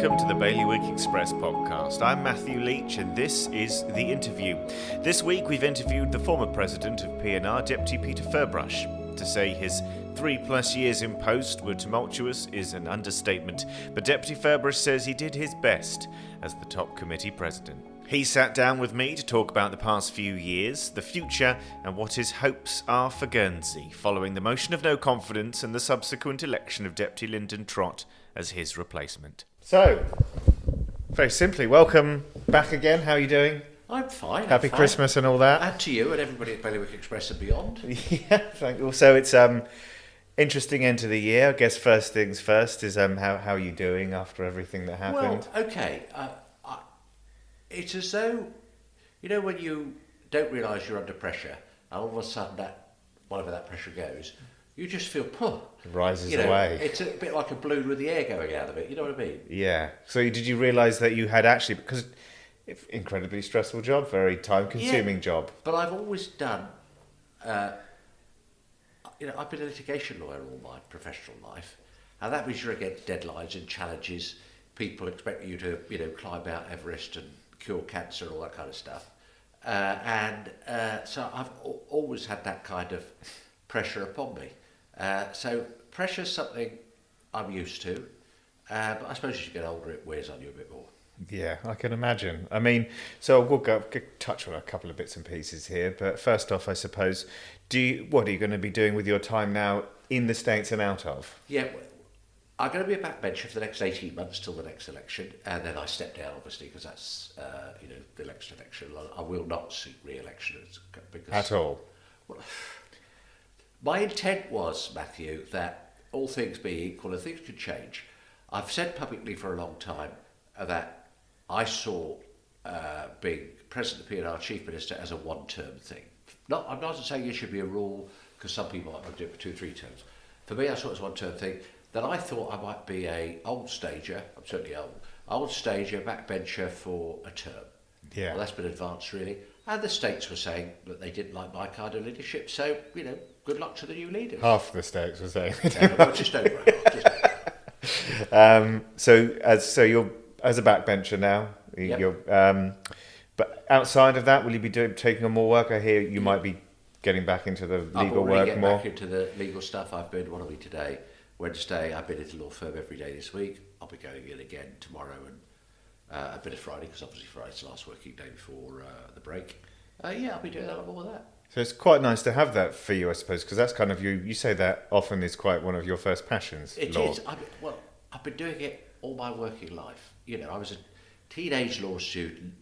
welcome to the Bailiwick Express podcast. I'm Matthew Leach and this is The Interview. This week we've interviewed the former President of P&R, Deputy Peter Ferbrache. To say his 3+ years in post were tumultuous is an understatement, but Deputy Ferbrache says he did his best as the top committee president. He sat down with me to talk about the past few years, the future, and what his hopes are for Guernsey, following the motion of no confidence and the subsequent election of Deputy Lyndon Trott as his replacement. So, very simply, welcome back again. How are you doing? I'm fine. Happy Christmas and all that. And to you and everybody at Bailiwick Express and beyond. Yeah, thank you. So it's interesting end to the year. I guess first things first is how are you doing after everything that happened? Well, okay. It's as though, you know, when you don't realise you're under pressure, and all of a sudden whatever that pressure goes, you just feel, It rises you know, away. It's a bit like a balloon with the air going out of it. You know what I mean? Yeah. So did you realise that you had actually, because it's an incredibly stressful job, very time-consuming job. But I've always done, I've been a litigation lawyer all my professional life, and that means you're against deadlines and challenges. People expect you to, climb Mount Everest and cure cancer and all that kind of stuff. So I've always had that kind of pressure upon me. So pressure's something I'm used to, but I suppose as you get older it wears on you a bit more. Yeah, I can imagine. I mean, so we'll touch on a couple of bits and pieces here, but first off, I suppose, what are you going to be doing with your time now in the States and out of? Yeah, I'm going to be a backbencher for the next 18 months till the next election, and then I step down, obviously, because that's, the next election. I will not seek re-election. Because, At all? Well, my intent was, Matthew, that all things being equal, and things could change. I've said publicly for a long time that I saw being President of P&R, Chief Minister, as a one-term thing. I'm not saying it should be a rule, because some people might want to do it for 2 or 3 terms. For me, I saw it as a one-term thing. That I thought I might be a old stager, I'm certainly old stager, backbencher for a term. Yeah. Well, that's been advanced, really. And the states were saying that they didn't like my kind of leadership, so, good luck to the new leaders. Half the states were saying. Well, just over half. So you're as a backbencher now. Yep. You're, but outside of that, will you be taking on more work? I hear you might be getting back into the legal work getting more. Back into the legal stuff. I've been, what are we today? Wednesday. I've been at the law firm every day this week. I'll be going in again tomorrow and a bit of Friday, because obviously Friday's the last working day before the break. I'll be doing a lot more of that. So it's quite nice to have that for you, I suppose, because that's kind of you say that often is quite one of your first passions. It law. is. I've been doing it all my working life. I was a teenage law student,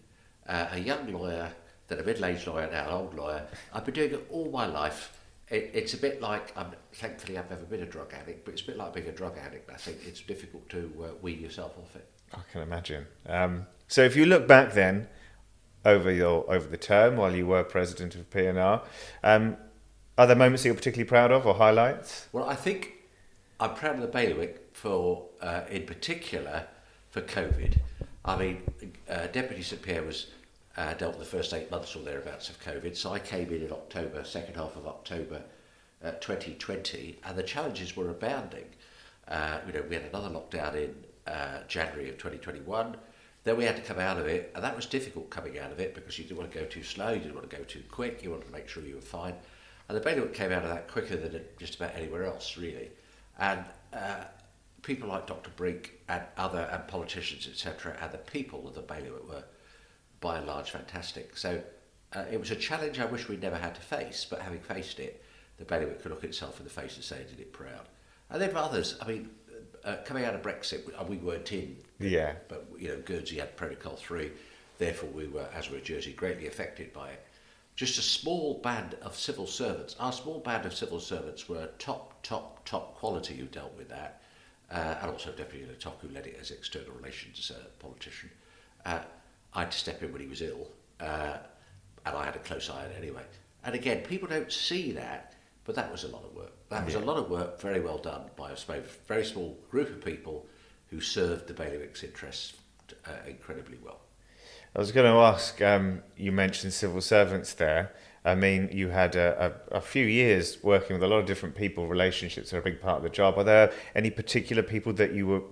a young lawyer, then a middle-aged lawyer, now an old lawyer. I've been doing it all my life. It's a bit like, thankfully I've never been a drug addict, but it's a bit like being a drug addict. I think it's difficult to wean yourself off it. I can imagine. So if you look back then, over the term while you were President of P&R, are there moments that you're particularly proud of or highlights? Well, I think I'm proud of the Bailiwick for, in particular, for COVID. I mean, Deputy St Pierre was dealt with the first 8 months or thereabouts of COVID, so I came in October, second half of October 2020, and the challenges were abounding. We had another lockdown in January of 2021. Then we had to come out of it, and that was difficult coming out of it because you didn't want to go too slow, you didn't want to go too quick, you wanted to make sure you were fine. And the Bailiwick came out of that quicker than just about anywhere else, really. And people like Dr. Brink and politicians, etc., and the people of the Bailiwick were, by and large, fantastic. So it was a challenge I wish we'd never had to face, but having faced it, the Bailiwick could look itself in the face and say it did it proud. And then for others, I mean, coming out of Brexit, we weren't in. Yeah. But, Guernsey had Protocol 3, therefore we were, as were Jersey, greatly affected by it. Just a small band of civil servants. Our small band of civil servants were top quality who dealt with that. And also Deputy Lyndon Trott, who led it as external relations politician. I had to step in when he was ill, and I had a close eye on it anyway. And again, people don't see that, but that was a lot of work. That was a lot of work, very well done by a very small group of people who served the Bailiwick's interests incredibly well. I was going to ask, you mentioned civil servants there. I mean, you had a few years working with a lot of different people. Relationships are a big part of the job. Are there any particular people that you were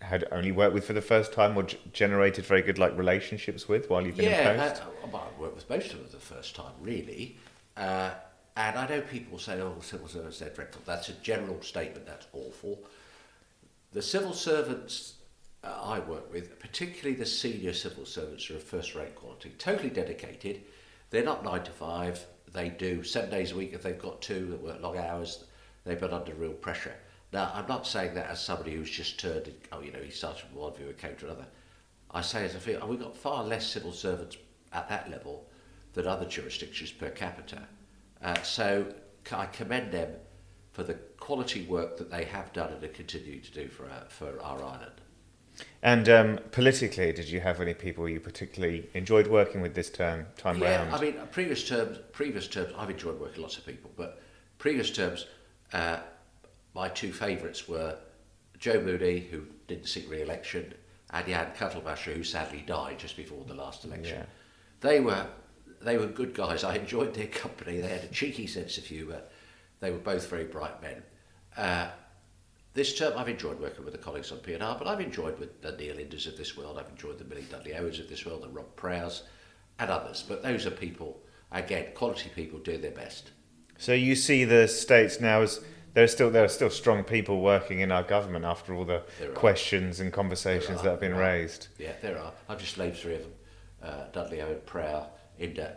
had only worked with for the first time, or generated very good relationships with while you've been in post? Well, I worked with most of them for the first time, really. And I know people say, oh, civil servants, they're dreadful. That's a general statement, that's awful. The civil servants I work with, particularly the senior civil servants, are of first-rate quality, totally dedicated. They're not 9 to 5. They do 7 days a week if they've got to, that work long hours. They've been under real pressure. Now, I'm not saying that as somebody who's just turned, he started from one view and came to another. I say as I feel, we've got far less civil servants at that level than other jurisdictions per capita. So I commend them for the quality work that they have done and are continuing to do for our island. And politically, did you have any people you particularly enjoyed working with this time round? Yeah, I mean, previous terms, I've enjoyed working with lots of people, but previous terms, my two favourites were Joe Mooney, who didn't seek re-election, and Jan Cuttlebasher, who sadly died just before the last election. Yeah. They were good guys. I enjoyed their company. They had a cheeky sense of humour. They were both very bright men. This term, I've enjoyed working with the colleagues on P&R, but I've enjoyed with the Neil Inders of this world. I've enjoyed the Millie Dudley Owens of this world, the Rob Prowse, and others. But those are people, again, quality people doing their best. So you see the States now as there are still strong people working in our government after all the questions and conversations that have been raised. Yeah, there are. I've just named 3 of them: Dudley Owen, Prowse,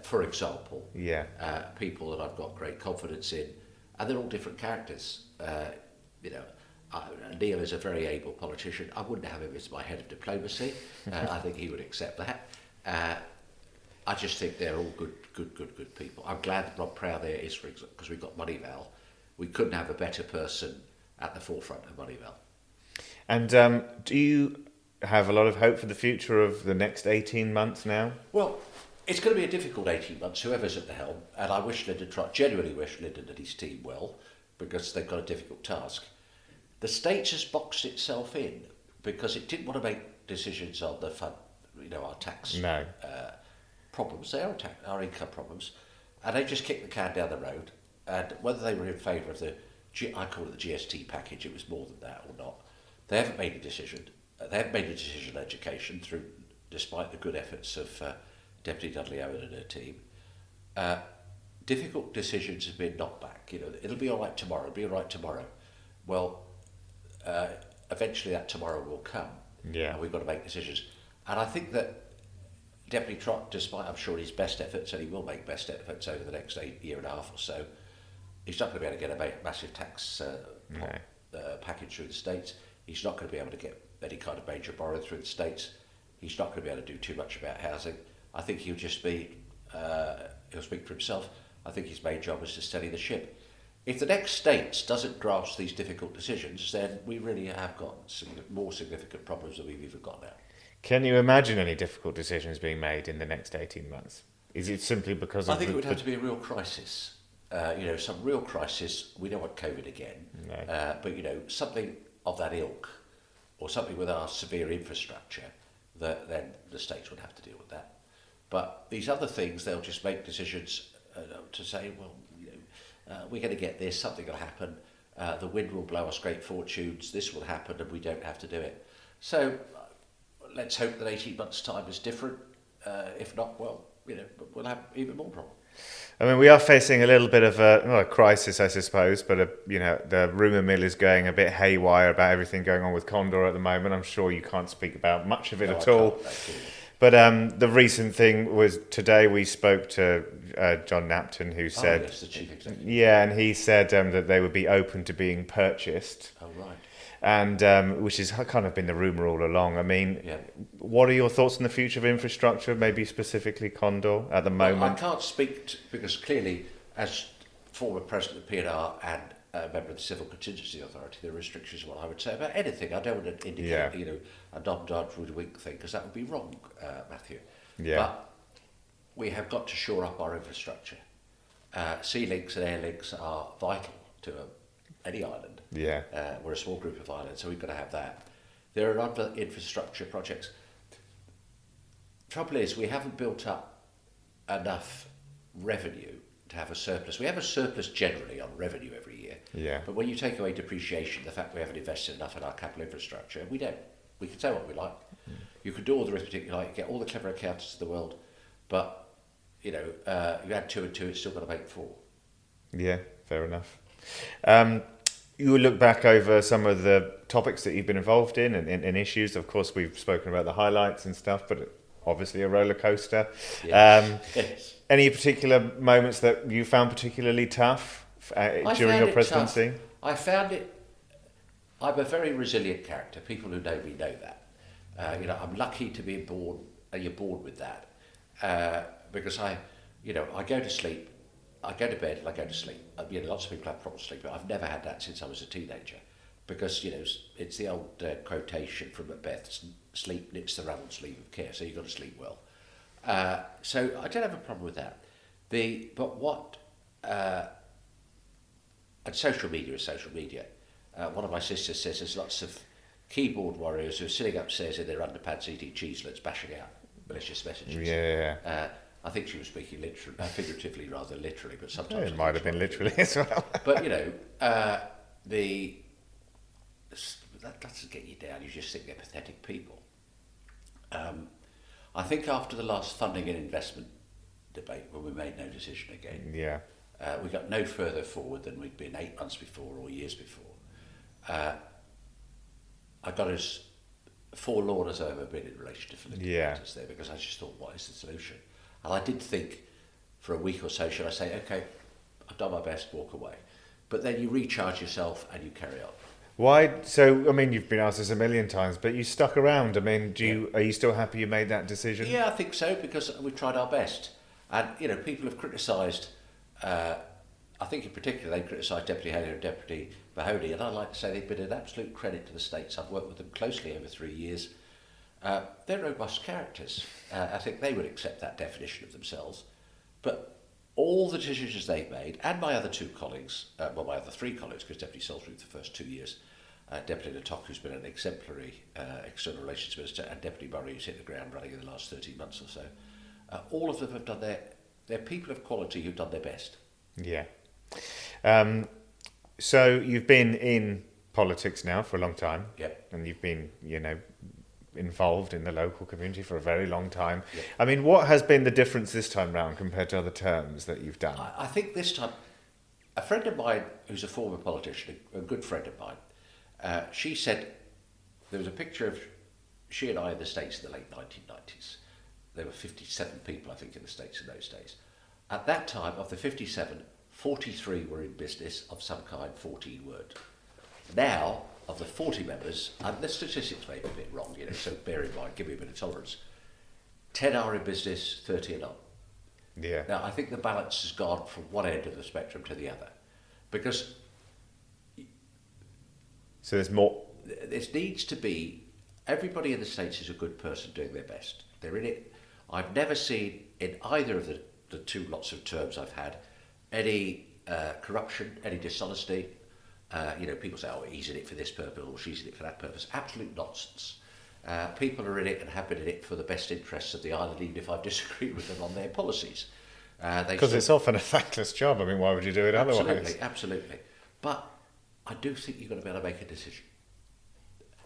for example. Yeah. People that I've got great confidence in, and they're all different characters. Neil is a very able politician. I wouldn't have him as my head of diplomacy. I think he would accept that. I just think they're all good people. I'm glad that Rob Prowse there is, because we've got Moneyval. We couldn't have a better person at the forefront of Moneyval. And do you have a lot of hope for the future of the next 18 months now? Well, it's going to be a difficult 18 months, whoever's at the helm. And I genuinely wish Lyndon and his team well, because they've got a difficult task. The States has boxed itself in because it didn't want to make decisions on the fund, our tax problems. They are our income problems, and they just kicked the can down the road. And whether they were in favour of I call it the GST package, it was more than that or not, they haven't made a decision. They haven't made a decision on education, despite the good efforts of Deputy Dudley Owen and her team. Difficult decisions have been knocked back. It'll be all right tomorrow. It'll be all right tomorrow. Well, eventually that tomorrow will come. Yeah. And we've got to make decisions. And I think that Deputy Trott, despite I'm sure his best efforts, and he will make best efforts over the next year and a half or so, he's not going to be able to get a massive tax package through the States. He's not going to be able to get any kind of major borrow through the States. He's not going to be able to do too much about housing. I think he'll just be, he'll speak for himself. I think his main job is to steady the ship. If the next States doesn't grasp these difficult decisions, then we really have got more significant problems than we've even got now. Can you imagine any difficult decisions being made in the next 18 months? Is it simply because of I think it would have to be a real crisis. Some real crisis. We don't want COVID again. No. But something of that ilk, or something with our severe infrastructure, then the States would have to deal with that. But these other things, they'll just make decisions to say, well, we're going to get this, something will happen, the wind will blow us great fortunes, this will happen, and we don't have to do it. So let's hope that 18 months' time is different. If not, well, we'll have even more problems. I mean, we are facing a little bit of a crisis, I suppose, but the rumour mill is going a bit haywire about everything going on with Condor at the moment. I'm sure you can't speak about much of it at all. But the recent thing was today we spoke to John Napton, who said, yes, the chief executive. Yeah, and he said that they would be open to being purchased. Oh, right. And which has kind of been the rumour all along. I mean, what are your thoughts on the future of infrastructure, maybe specifically Condor at the moment? Well, I can't speak because clearly, as former president of P&R and a member of the Civil Contingency Authority, there are restrictions on what I would say about anything. I don't want to indicate, a nod with a wink thing, because that would be wrong, Matthew. Yeah. But we have got to shore up our infrastructure. Sea links and air links are vital to any island. Yeah. We're a small group of islands, so we've got to have that. There are other infrastructure projects. Trouble is, we haven't built up enough revenue to have a surplus. We have a surplus generally on revenue every year. Yeah. But when you take away depreciation, the fact we haven't invested enough in our capital infrastructure, we don't. We can say what we like. You can do all the arithmetic you like, get all the clever accountants in the world, but, you add 2 and 2, it's still got to make 4. Yeah, fair enough. You look back over some of the topics that you've been involved in and issues. Of course, we've spoken about the highlights and stuff, but obviously a roller coaster. Yes. Yes. Any particular moments that you found particularly tough during your presidency? I found it. I'm a very resilient character. People who know me know that. I'm lucky to be born. You're born with that, because I go to sleep, I go to bed, and I go to sleep. Lots of people have problems sleeping. I've never had that since I was a teenager, because it's the old quotation from Macbeth: "Sleep knits the raveled sleeve of care." So you've got to sleep well. So I don't have a problem with that. And social media is social media. One of my sisters says there's lots of keyboard warriors who are sitting upstairs in their underpants eating cheeselets, bashing out malicious messages. Yeah. I think she was speaking figuratively rather than literally, but sometimes It might have been literally as well. But that doesn't get you down. You just think they're pathetic people. I think after the last funding and investment debate, when we made no decision again, we got no further forward than we'd been 8 months before or years before. I got as forlorn as I've ever been in relation to filling matters there, because I just thought, what is the solution? And I did think for a week or so, should I say, okay, I've done my best, walk away. But then you recharge yourself and you carry on. Why? So, you've been asked this a million times, but you stuck around. Are you still happy you made that decision? Yeah, I think so, because we tried our best. And, people have criticised, I think in particular they criticised Deputy Haley and Deputy Mahoney, and I'd like to say they've been an absolute credit to the States. I've worked with them closely over 3 years. They're robust characters. I think they would accept that definition of themselves. But all the decisions they've made, and my other 2 colleagues, my other 3 colleagues, because Deputy Salisbury the first 2 years, Deputy Lyndon Trott, who's been an exemplary external relations minister, and Deputy Murray, who's hit the ground running in the last 13 months or so, all of them have done they're people of quality who've done their best. Yeah. So you've been in politics now for a long time. Yep. And you've been, involved in the local community for a very long time. Yep. What has been the difference this time round compared to other terms that you've done? I think this time, a friend of mine who's a former politician, a good friend of mine, she said there was a picture of she and I in the States in the late 1990s. There were 57 people, I think, in the States in those days. At that time, of the 57, 43 were in business of some kind, 14 weren't. Now, of the 40 members, and the statistics may be a bit wrong, so bear in mind, give me a bit of tolerance. 10 are in business, 30 are not. Yeah. Now, I think the balance has gone from one end of the spectrum to the other. Because... So there's more... There needs to be... Everybody in the States is a good person doing their best. They're in it. I've never seen, in either of the 2 lots of terms I've had, any corruption, any dishonesty. People say, oh, he's in it for this purpose or she's in it for that purpose. Absolute nonsense. People are in it and have been in it for the best interests of the island, even if I've disagreed with them on their policies. Because it's often a thankless job. Why would you do it otherwise? Absolutely. But I do think you've got to be able to make a decision.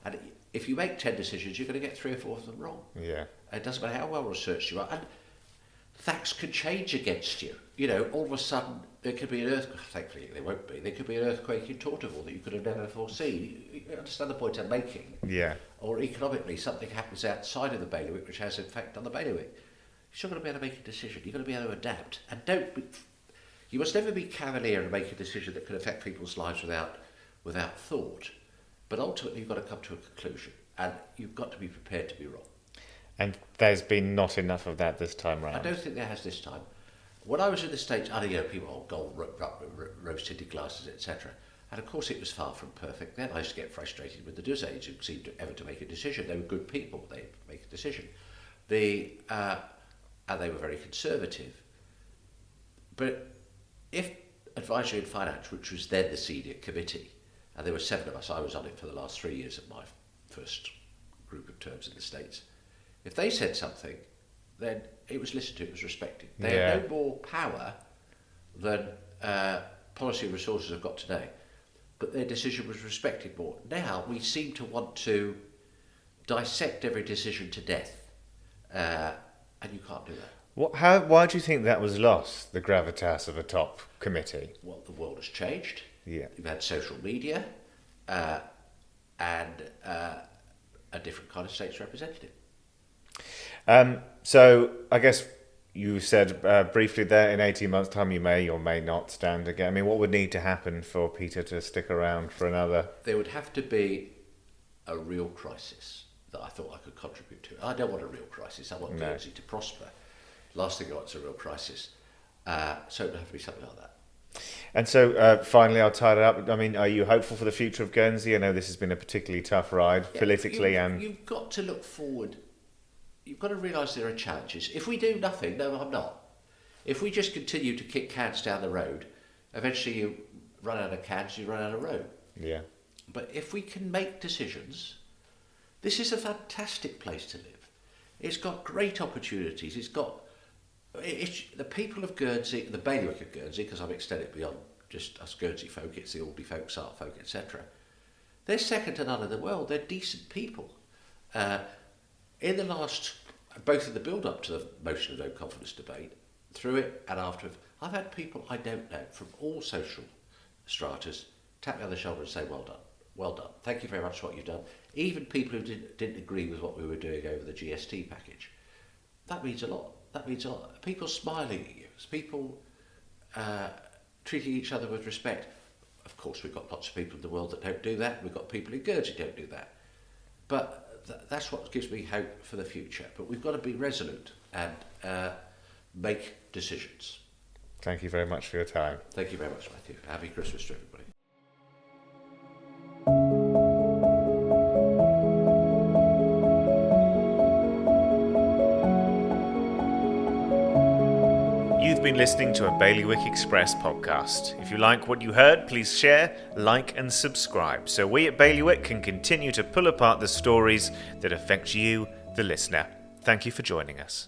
And if you make 10 decisions, you're going to get 3 or 4 of them wrong. Yeah. It doesn't matter how well researched you are. And facts can change against you. All of a sudden, there could be an earthquake. Thankfully, there won't be. There could be an earthquake in Torterville that you could have never foreseen. You understand the point I'm making? Yeah. Or economically, something happens outside of the bailiwick which has an effect on the bailiwick. You're still going to be able to make a decision. You've got to be able to adapt. And you must never be cavalier and make a decision that could affect people's lives without thought. But ultimately, you've got to come to a conclusion. And you've got to be prepared to be wrong. And there's been not enough of that this time round. I don't think there has this time. When I was in the States, people, gold, rose-tinted glasses, etc. And of course it was far from perfect. Then I used to get frustrated with the Duzades who seemed ever to make a decision. They were good people, they'd make a decision. And they were very conservative. But if Advisory and Finance, which was then the senior committee, and there were 7 of us, I was on it for the last 3 years of my first group of terms in the States. If they said something, then it was listened to, it was respected. They had no more power than policy and resources have got today, but their decision was respected more. Now we seem to want to dissect every decision to death, and you can't do that. Why do you think that was lost, the gravitas of a top committee? Well, the world has changed. Yeah. You've had social media and a different kind of state's representative. So I guess you said briefly there, in 18 months' time you may or may not stand again. I mean, what would need to happen for Peter to stick around for another? There would have to be a real crisis that I thought I could contribute to. I don't want a real crisis. I want Guernsey to prosper. Last thing I want is a real crisis. So it would have to be something like that. And so finally, I'll tie it up. I mean, are you hopeful for the future of Guernsey? I know this has been a particularly tough ride politically and... You've got to look forward. You've got to realise there are challenges. If we do nothing, no, I'm not. If we just continue to kick cans down the road, eventually you run out of cans, you run out of road. Yeah. But if we can make decisions, this is a fantastic place to live. It's got great opportunities. The people of Guernsey, the Bailiwick of Guernsey, because I've extended beyond just us Guernsey folk, it's the Alderney folk, Sark folk, etc. They're second to none in the world. They're decent people. In the last, both in the build-up to the motion of no confidence debate, through it and after, I've had people I don't know from all social stratas tap me on the shoulder and say, well done, thank you very much for what you've done. Even people who didn't agree with what we were doing over the GST package. That means a lot. People smiling at you, people treating each other with respect. Of course, we've got lots of people in the world that don't do that. We've got people in Guernsey who don't do that. But that's what gives me hope for the future. But we've got to be resolute and make decisions. Thank you very much for your time. Thank you very much, Matthew. Happy Christmas to everybody. You've been listening to a Bailiwick Express podcast. If you like what you heard, please share, like and subscribe so we at Bailiwick can continue to pull apart the stories that affect you, the listener. Thank you for joining us.